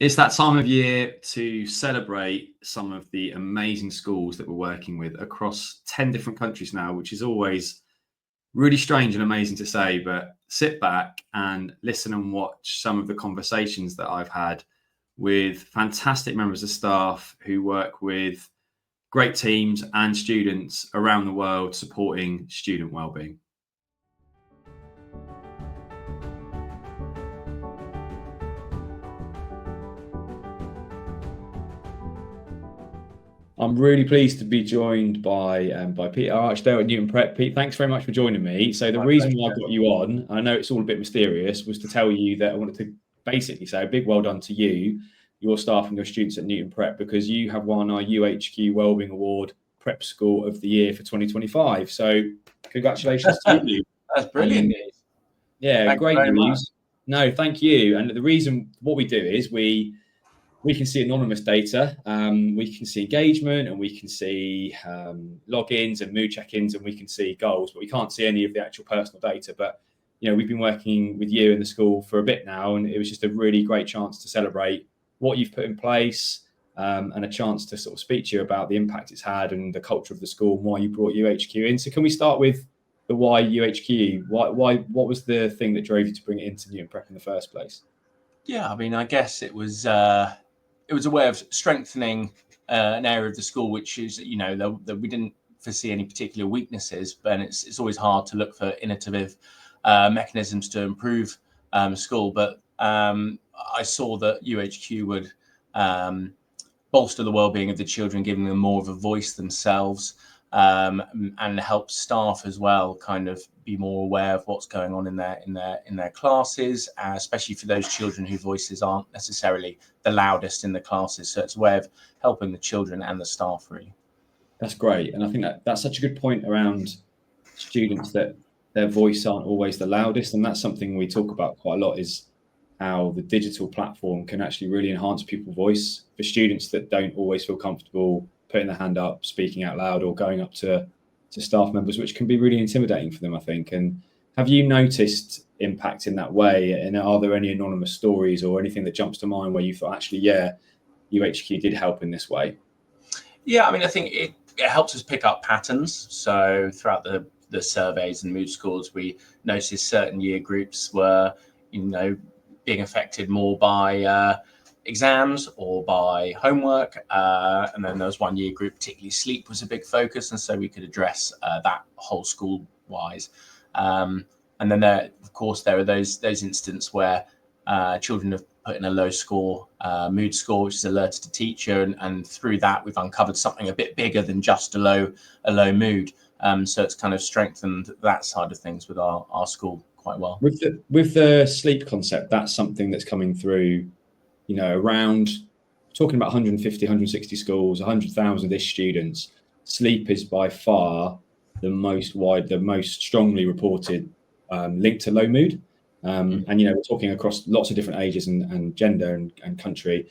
It's that time of year to celebrate some of the amazing schools that we're working with across 10 different countries now, which is always really strange and amazing to say, but sit back and listen and watch some of the conversations that I've had with fantastic members of staff who work with great teams and students around the world supporting student wellbeing. I'm really pleased to be joined by Peter Archdale at Newton Prep. Pete, thanks very much for joining me. So the reason why I got you on, I know it's all a bit mysterious, was to tell you that I wanted to basically say a big well done to you, your staff and your students at Newton Prep, because you have won our youHQ Wellbeing Award Prep School of the Year for 2025. So congratulations to you. That's brilliant news. Yeah, great news. No, thank you. And the reason, what we do is we can see anonymous data, we can see engagement, and we can see logins and mood check-ins, and we can see goals, but we can't see any of the actual personal data. But we've been working with you in the school for a bit now, and it was just a really great chance to celebrate what you've put in place, and a chance to sort of speak to you about the impact it's had and the culture of the school and why you brought youHQ in. So can we start with the why youHQ? What was the thing that drove you to bring it into Newton Prep in the first place? Yeah, I mean, I guess it was a way of strengthening an area of the school, which is, that we didn't foresee any particular weaknesses, but it's always hard to look for innovative mechanisms to improve school. But I saw that youHQ would bolster the well-being of the children, giving them more of a voice themselves, and help staff as well kind of be more aware of what's going on in their classes, especially for those children whose voices aren't necessarily the loudest in the classes. So it's a way of helping the children and the staff, really. That's great. And I think that's such a good point around students, that their voice aren't always the loudest. And that's something we talk about quite a lot, is how the digital platform can actually really enhance people's voice for students that don't always feel comfortable putting their hand up, speaking out loud, or going up to staff members, which can be really intimidating for them, I think. And have you noticed impact in that way? And are there any anonymous stories or anything that jumps to mind where you thought, actually, yeah, youHQ did help in this way? Yeah, I mean, I think it helps us pick up patterns. So throughout the surveys and mood scores, we noticed certain year groups were, being affected more by exams or by homework, and then there was one year group, particularly sleep was a big focus, and so we could address that whole school wise. And then there are those instances where children have put in a low score, mood score, which is alerted to teacher, and through that we've uncovered something a bit bigger than just a low mood. So it's kind of strengthened that side of things with our school quite well. With the sleep concept, that's something that's coming through, around, talking about 150, 160 schools, 100,000-ish students. Sleep is by far the most strongly reported link to low mood. And, we're talking across lots of different ages and gender and country.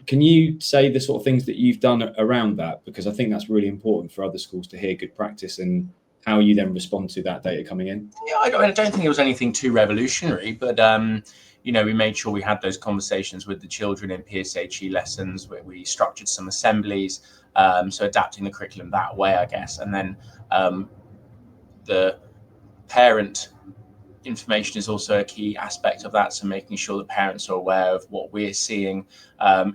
Can you say the sort of things that you've done around that? Because I think that's really important for other schools to hear good practice and how you then respond to that data coming in. Yeah, I don't think it was anything too revolutionary, but we made sure we had those conversations with the children in PSHE lessons, where we structured some assemblies, so adapting the curriculum that way, I guess. And then the parent information is also a key aspect of that, so making sure that parents are aware of what we're seeing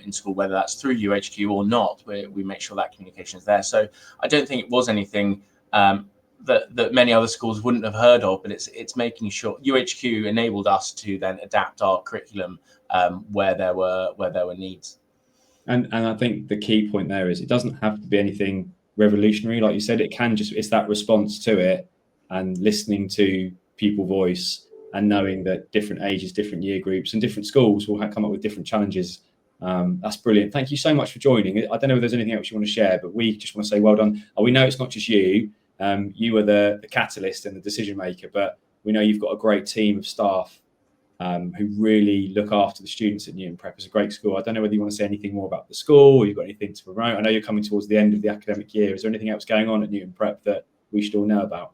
in school, whether that's through youHQ or not. We make sure that communication is there. So I don't think it was anything that many other schools wouldn't have heard of, but it's making sure youHQ enabled us to then adapt our curriculum where there were needs. And I think the key point there is it doesn't have to be anything revolutionary, like you said. It can it's that response to it and listening to people's voice and knowing that different ages, different year groups, and different schools will come up with different challenges. That's brilliant. Thank you so much for joining. I don't know if there's anything else you want to share, but we just want to say well done. We know it's not just you. You were the catalyst and the decision maker, but we know you've got a great team of staff who really look after the students at Newton Prep. It's a great school. I don't know whether you want to say anything more about the school, or you've got anything to promote. I know you're coming towards the end of the academic year. Is there anything else going on at Newton Prep that we should all know about?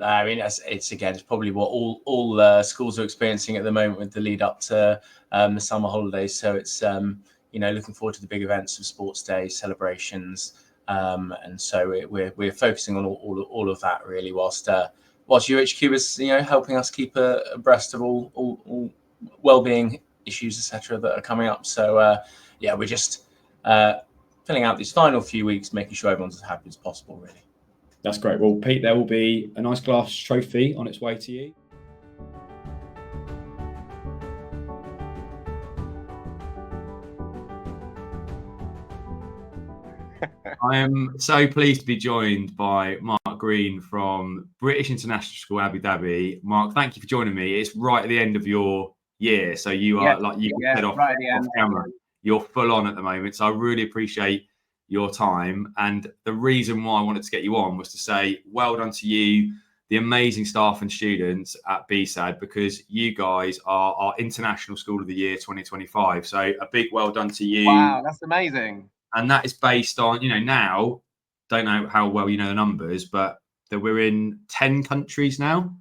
I mean, it's probably what all schools are experiencing at the moment with the lead up to the summer holidays. So it's looking forward to the big events of sports days, celebrations, and so we're focusing on all of that really, whilst youHQ is helping us keep abreast of all well-being issues, etc., that are coming up. So we're just filling out these final few weeks, making sure everyone's as happy as possible, really. That's great. Well, Pete, there will be a nice glass trophy on its way to you. I am so pleased to be joined by Mark Green from British International School, Abu Dhabi. Mark, thank you for joining me. It's right at the end of your year, so you are said off camera. You're full on at the moment, so I really appreciate your time. And the reason why I wanted to get you on was to say well done to you, the amazing staff and students at BSAD, because you guys are our International School of the Year 2025. So a big well done to you. Wow, that's amazing. And that is based on, now, don't know how well you know the numbers, but that we're in 10 countries now.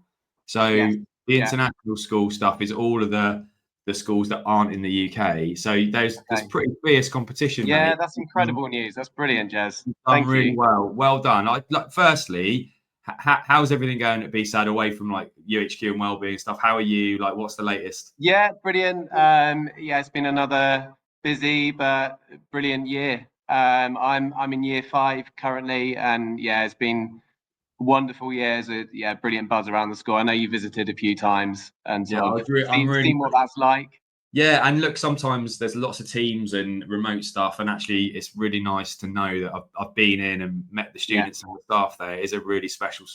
So the international school stuff is all of the schools that aren't in the UK. So there's pretty fierce competition. Yeah, mate. That's incredible news. That's brilliant, Jez. Thank you. Really well done. Firstly, how's everything going at BSAD away from like youHQ and wellbeing stuff? How are you? Like, what's the latest? Yeah, brilliant. It's been another busy but brilliant year. I'm in year 5 currently, and it's been a wonderful year. Brilliant buzz around the school. I know you visited a few times and seen what that's like. Yeah, and look, sometimes there's lots of teams and remote stuff, and actually it's really nice to know that I've been in and met the students and the staff there. It is a really special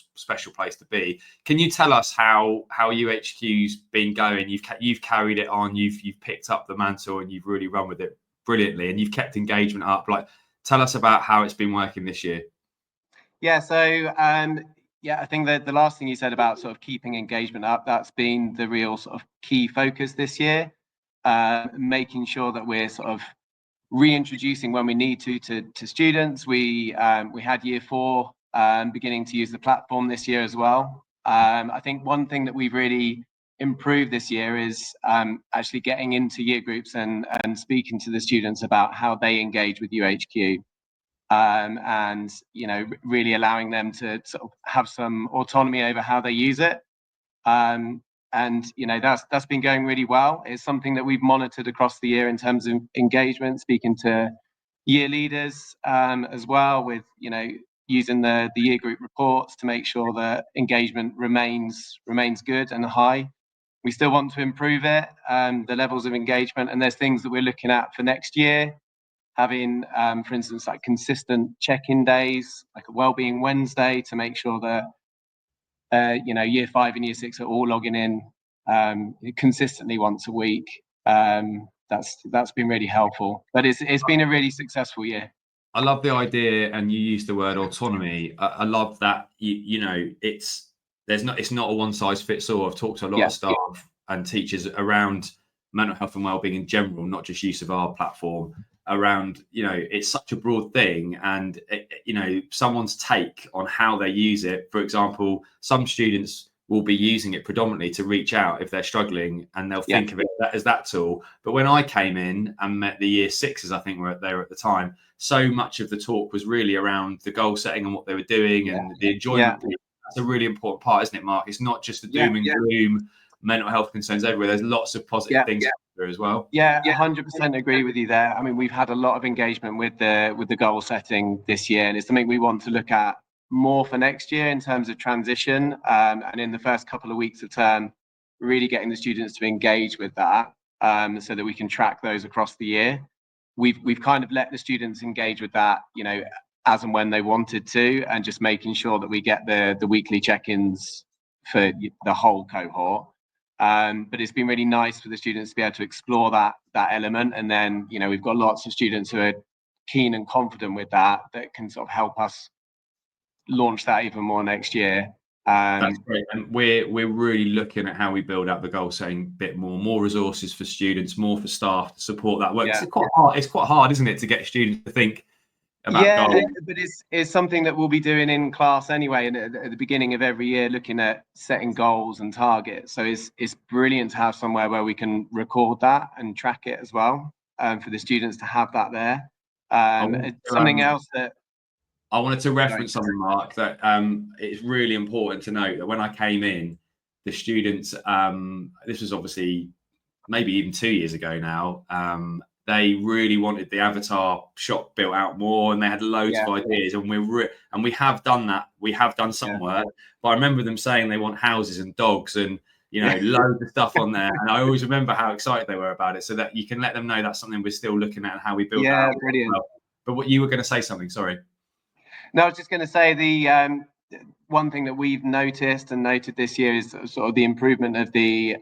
place to be. Can you tell us how youHQ's been going? You've carried it on, you've picked up the mantle, and you've really run with it brilliantly, and you've kept engagement up. Like, tell us about how it's been working this year. Yeah, so I think that the last thing you said about sort of keeping engagement up, that's been the real sort of key focus this year. Making sure that we're sort of reintroducing when we need to students. We had year 4 beginning to use the platform this year as well. I think one thing that we've really improved this year is actually getting into year groups and speaking to the students about how they engage with youHQ, and really allowing them to sort of have some autonomy over how they use it. And that's been going really well. It's something that we've monitored across the year in terms of engagement, speaking to year leaders as well, with using the year group reports to make sure that engagement remains good and high. We still want to improve it, the levels of engagement, and there's things that we're looking at for next year, having for instance like consistent check-in days, like a Wellbeing Wednesday, to make sure that year 5 and year 6 are all logging in consistently once a week. That's been really helpful, but it's been a really successful year. I love the idea, and you used the word autonomy. I love that. It's not a one size fits all. I've talked to a lot of staff and teachers around mental health and wellbeing in general, not just use of our platform. Around, it's such a broad thing, and someone's take on how they use it. For example, some students will be using it predominantly to reach out if they're struggling, and they'll think of it as that tool. But when I came in and met the year 6s, I think were there at the time, so much of the talk was really around the goal setting and what they were doing and the enjoyment. That's a really important part, isn't it, Mark? It's not just the doom and gloom, mental health concerns everywhere. There's lots of positive things there as well. 100% agree with you there. I mean, we've had a lot of engagement with the goal setting this year, and it's something we want to look at more for next year in terms of transition, and in the first couple of weeks of term, really getting the students to engage with that, so that we can track those across the year. We've kind of let the students engage with that, as and when they wanted to, and just making sure that we get the weekly check-ins for the whole cohort. But it's been really nice for the students to be able to explore that element, and then we've got lots of students who are keen and confident with that can sort of help us launch that even more next year. That's great, and we're really looking at how we build up the goal setting bit more resources for students, more for staff to support that work. It's quite hard, isn't it, to get students to think Yeah, goals? but it's something that we'll be doing in class anyway, and at the beginning of every year, looking at setting goals and targets. So it's brilliant to have somewhere where we can record that and track it as well, for the students to have that there. Something else that I wanted to reference something, Mark, that it's really important to note that when I came in, the students, this was obviously maybe even 2 years ago now, they really wanted the avatar shop built out more, and they had loads of ideas, and we have done that. We have done some work, but I remember them saying they want houses and dogs and loads of stuff on there, and I always remember how excited they were about it. So that you can let them know that's something we're still looking at and how we build that out. Brilliant. But what you were going to say something? Sorry. No, I was just going to say the one thing that we've noticed and noted this year is sort of the improvement of the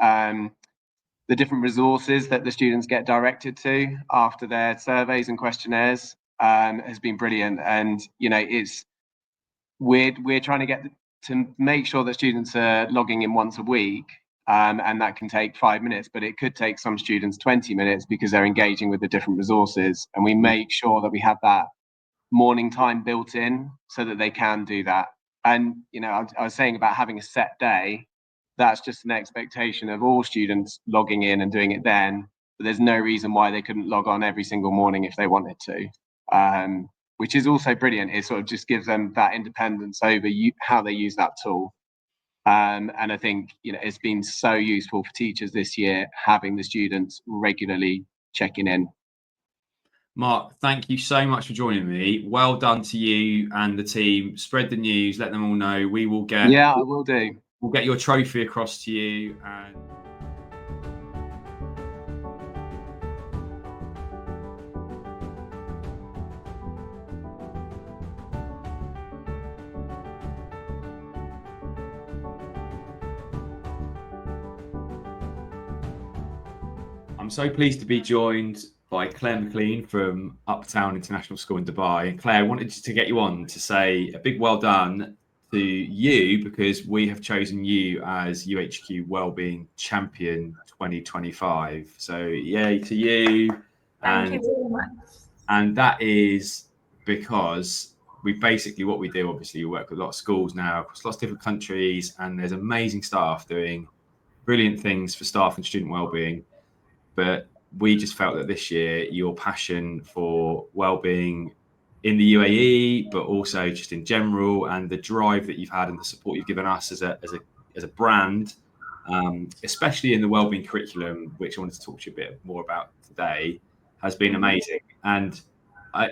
different resources that the students get directed to after their surveys and questionnaires has been brilliant. And we're trying to get to make sure that students are logging in once a week, and that can take 5 minutes, but it could take some students 20 minutes because they're engaging with the different resources, and we make sure that we have that morning time built in so that they can do that. And I was saying about having a set day, that's just an expectation of all students logging in and doing it then, but there's no reason why they couldn't log on every single morning if they wanted to, which is also brilliant. It sort of just gives them that independence over how they use that tool. And I think it's been so useful for teachers this year, having the students regularly checking in. Mark, thank you so much for joining me. Well done to you and the team. Spread the news, let them all know. We will get. Yeah, I will do. We'll get your trophy across to you. And I'm so pleased to be joined by Claire McLean from Uptown International School in Dubai. And Claire, I wanted to get you on to say a big well done to you, because we have chosen you as youHQ Wellbeing Champion 2025. So yay to you. Thank you very much. And that is because what we do, obviously, we work with a lot of schools now across lots of different countries, and there's amazing staff doing brilliant things for staff and student wellbeing. But we just felt that this year, your passion for wellbeing in the UAE, but also just in general, and the drive that you've had and the support you've given us as a brand, especially in the wellbeing curriculum, which I wanted to talk to you a bit more about today, has been amazing. And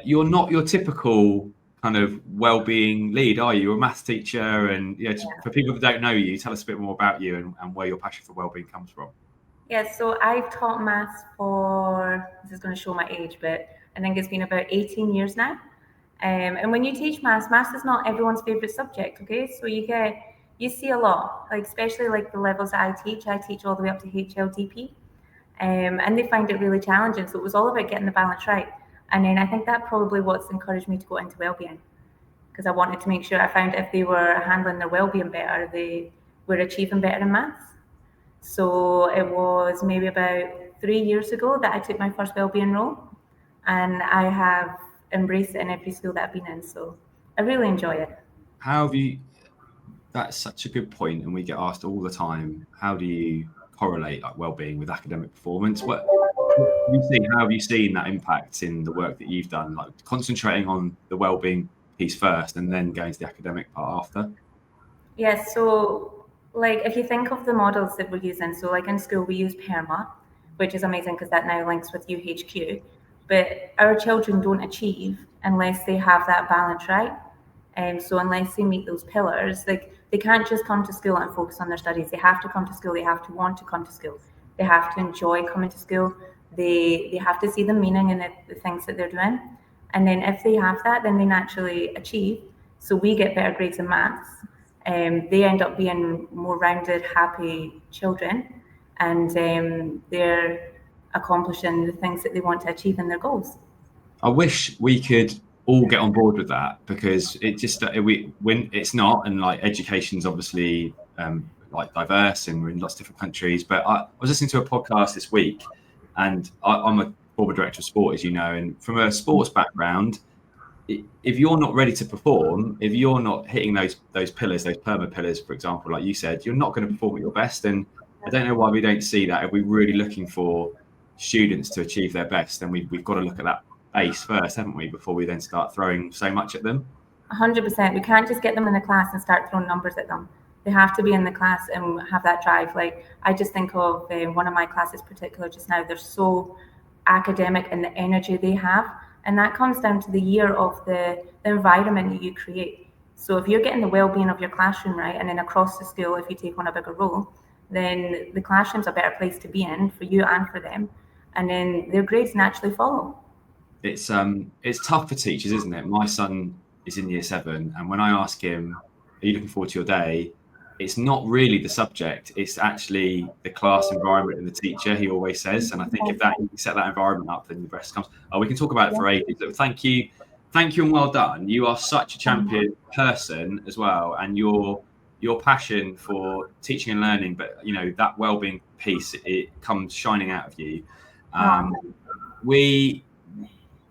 you're not your typical kind of wellbeing lead, are you? You're a maths teacher, and for people that don't know you, tell us a bit more about you and where your passion for wellbeing comes from. Yeah, so I've taught maths for, this is going to show my age, but I think it's been about 18 years now. And when you teach maths is not everyone's favorite subject, okay? So you see a lot, like especially like the levels that I teach all the way up to HLDP, and they find it really challenging. So it was all about getting the balance right. And then I think that probably what's encouraged me to go into wellbeing, because I wanted to make sure I found if they were handling their wellbeing better, they were achieving better in maths. So it was maybe about 3 years ago that I took my first wellbeing role, and I have embraced it in every school that I've been in. So I really enjoy it. How have you, that's such a good point, and we get asked all the time, how do you correlate like wellbeing with academic performance? How have you seen that impact in the work that you've done, like concentrating on the wellbeing piece first and then going to the academic part after? Yeah, so like if you think of the models that we're using, so like in school we use PERMA, which is amazing because that now links with youHQ, but our children don't achieve unless they have that balance right. So unless they meet those pillars, like they can't just come to school and focus on their studies. They have to come to school. They have to want to come to school. They have to enjoy coming to school. They have to see the meaning in the things that they're doing. And then if they have that, then they naturally achieve. So we get better grades in maths. They end up being more rounded, happy children, and they're accomplishing the things that they want to achieve in their goals. I wish we could all get on board with that, because it just when it's not, and like education's obviously like diverse and we're in lots of different countries. But I was listening to a podcast this week, and I'm a former director of sport, as you know, and from a sports background, if you're not ready to perform, if you're not hitting those pillars, those perma pillars, for example, like you said, you're not going to perform at your best. And I don't know why we don't see that. If we're really looking for students to achieve their best, then we've got to look at that base first, haven't we, before we then start throwing so much at them. 100%. We can't just get them in the class and start throwing numbers at them. They have to be in the class and have that drive. Like, I just think of one of my classes particular just now. They're so academic and the energy they have. And that comes down to the year of the environment that you create. So if you're getting the well-being of your classroom right, and then across the school, if you take on a bigger role, then the classroom's a better place to be in for you and for them. And then their grades naturally follow. It's tough for teachers, isn't it? My son is in year 7, and when I ask him, are you looking forward to your day? It's not really the subject, it's actually the class environment and the teacher, he always says. And I think if you set that environment up, then the rest comes. We can talk about it for ages. Thank you and well done. You are such a champion person as well, and your passion for teaching and learning, but you know, that well-being piece, it comes shining out of you.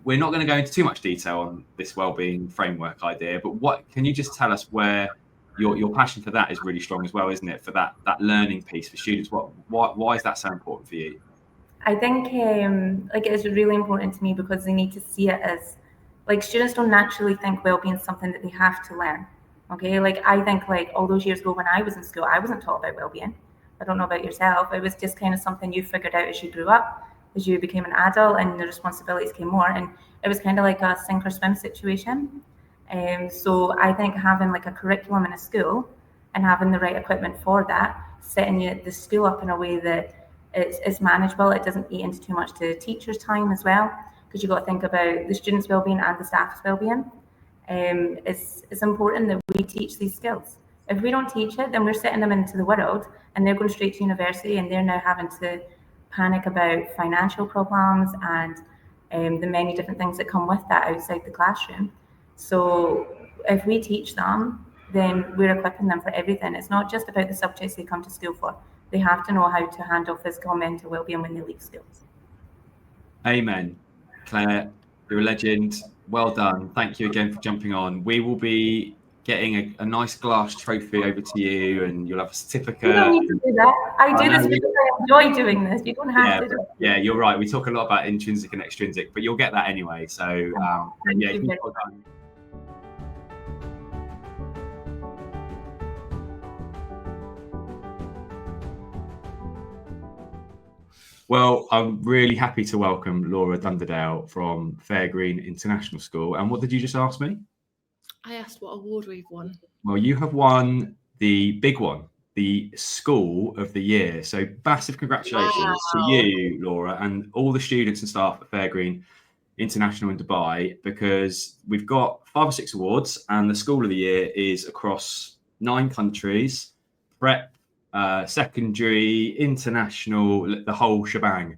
We're not going to go into too much detail on this well-being framework idea, but what can you just tell us where your passion for that is really strong as well, isn't it? For that learning piece for students. Why is that so important for you? I think like it's really important to me because they need to see it as, like, students don't naturally think well-being is something that they have to learn. Okay, like I think like all those years ago when I was in school, I wasn't taught about well-being. I don't know about yourself. It was just kind of something you figured out as you grew up, as you became an adult and the responsibilities came more. And it was kind of like a sink or swim situation. So I think having like a curriculum in a school and having the right equipment for that, setting the school up in a way that it's manageable, it doesn't eat into too much to teachers' time as well, because you've got to think about the students' well-being and the staff's well-being. It's important that we teach these skills. If we don't teach it, then we're setting them into the world and they're going straight to university and they're now having to panic about financial problems and the many different things that come with that outside the classroom. So if we teach them, then we're equipping them for everything. It's not just about the subjects they come to school for. They have to know how to handle physical and mental well-being when they leave school. Amen. Claire, you're a legend. Well done. Thank you again for jumping on. We will be getting a nice glass trophy over to you, and you'll have a certificate. You don't need to do that. I do this because I enjoy doing this. You don't have to do it. Yeah, you're right. We talk a lot about intrinsic and extrinsic, but you'll get that anyway. So yeah, well done. Well, I'm really happy to welcome Laura Dunderdale from Fairgreen International School. And what did you just ask me? I asked what award we've won. Well, you have won the big one, the School of the Year. So massive congratulations to you, Laura, and all the students and staff at Fairgreen International in Dubai, because we've got 5 or 6 awards, and the School of the Year is across 9 countries, prep, secondary, international, the whole shebang.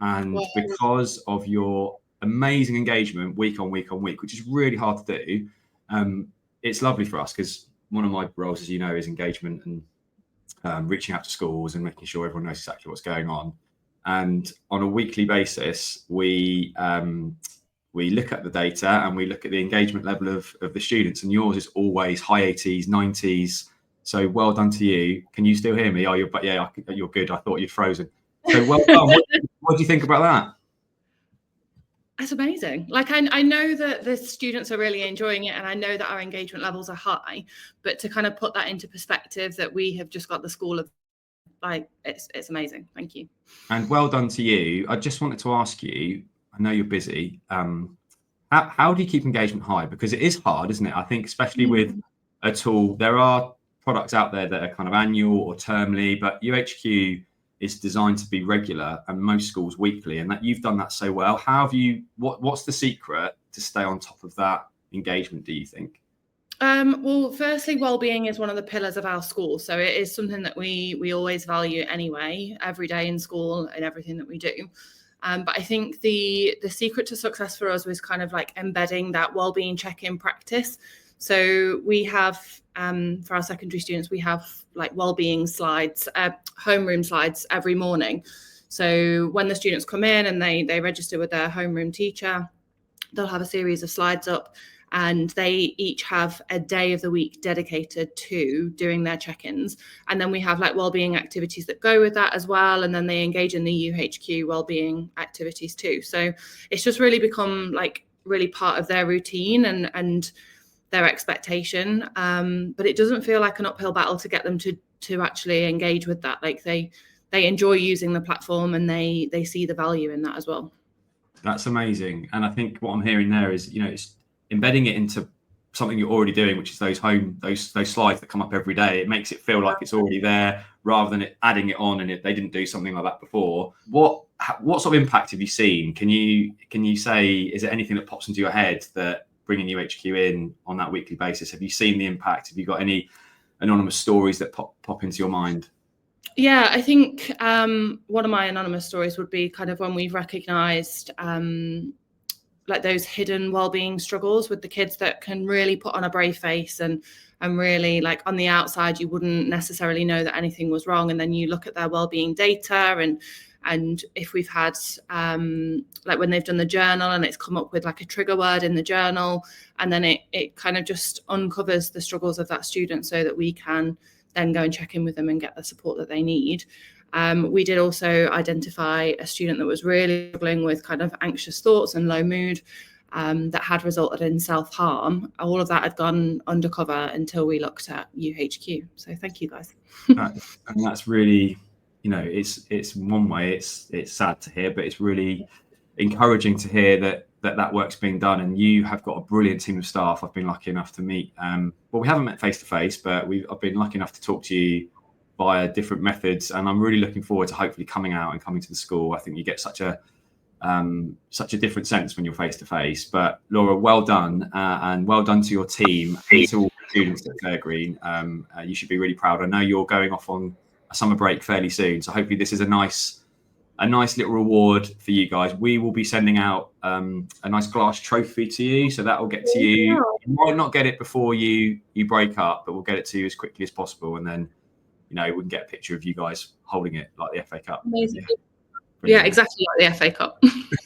And because of your amazing engagement week on week on week, which is really hard to do, it's lovely for us, because one of my roles, as you know, is engagement and reaching out to schools and making sure everyone knows exactly what's going on. And on a weekly basis, we look at the data and we look at the engagement level of the students, and yours is always high 80s, 90s. So well done to you. Can you still hear me? Oh, you're good. I thought you'd frozen. So well done. What do you think about that? That's amazing. Like, I know that the students are really enjoying it, and I know that our engagement levels are high, but to kind of put that into perspective, that we have just got the School of, like, it's amazing. Thank you. And well done to you. I just wanted to ask you, I know you're busy. How do you keep engagement high? Because it is hard, isn't it? I think, especially with a tool, there are products out there that are kind of annual or termly, but youHQ is designed to be regular, and most schools weekly, and that you've done that so well. How have you, what's the secret to stay on top of that engagement, do you think? Well, firstly, wellbeing is one of the pillars of our school. So it is something that we always value anyway, every day in school and everything that we do. But I think the secret to success for us was kind of like embedding that wellbeing check-in practice. So we have, for our secondary students, we have like wellbeing slides, homeroom slides every morning. So when the students come in and they register with their homeroom teacher, they'll have a series of slides up, and they each have a day of the week dedicated to doing their check-ins. And then we have like wellbeing activities that go with that as well. And then they engage in the youHQ wellbeing activities too. So it's just really become like really part of their routine and their expectation. But it doesn't feel like an uphill battle to get them to actually engage with that. Like they enjoy using the platform, and they see the value in that as well. That's amazing. And I think what I'm hearing there is, it's embedding it into something you're already doing, which is those slides that come up every day. It makes it feel like it's already there rather than adding it on, and they didn't do something like that before. What sort of impact have you seen? Can you say, is there anything that pops into your head that bringing youHQ in on that weekly basis, have you seen the impact? Have you got any anonymous stories that pop into your mind? Yeah, I think one of my anonymous stories would be kind of when we've recognised like those hidden wellbeing struggles with the kids that can really put on a brave face and really, like, on the outside you wouldn't necessarily know that anything was wrong, and then you look at their wellbeing data and if we've had like when they've done the journal and it's come up with like a trigger word in the journal, and then it kind of just uncovers the struggles of that student so that we can then go and check in with them and get the support that they need. We did also identify a student that was really struggling with kind of anxious thoughts and low mood that had resulted in self-harm. All of that had gone undercover until we looked at youHQ. So thank you guys. And that's really, it's one way, it's sad to hear, but it's really encouraging to hear that work's being done, and you have got a brilliant team of staff. I've been lucky enough to meet, well, we haven't met face to face, but I've been lucky enough to talk to you via different methods, and I'm really looking forward to hopefully coming out and coming to the school. I think you get such a different sense when you're face to face. But Laura, well done, and well done to your team and to all the students at Fairgreen. You should be really proud. I know you're going off on a summer break fairly soon, so hopefully this is a nice little reward for you guys. We will be sending out a nice glass trophy to you, so that will get to you. You might not get it before you break up, but we'll get it to you as quickly as possible, and then we can get a picture of you guys holding it like the FA Cup. Amazing. Yeah, exactly like the FA Cup.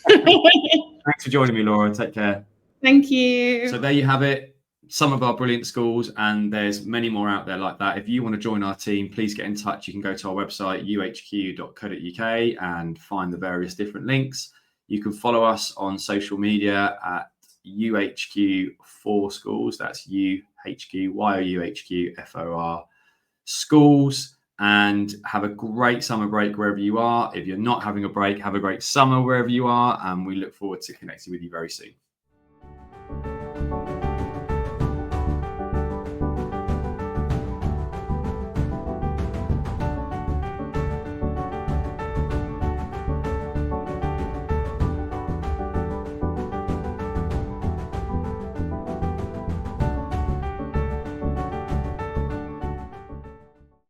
Thanks for joining me, Laura. Take care. Thank you. So there you have it. Some of our brilliant schools, and there's many more out there like that. If you want to join our team, please get in touch. You can go to our website, youhq.co.uk, and find the various different links. You can follow us on social media at youHQ4schools. That's youHQ, youhq4 schools. And have a great summer break wherever you are. If you're not having a break, have a great summer wherever you are. And we look forward to connecting with you very soon.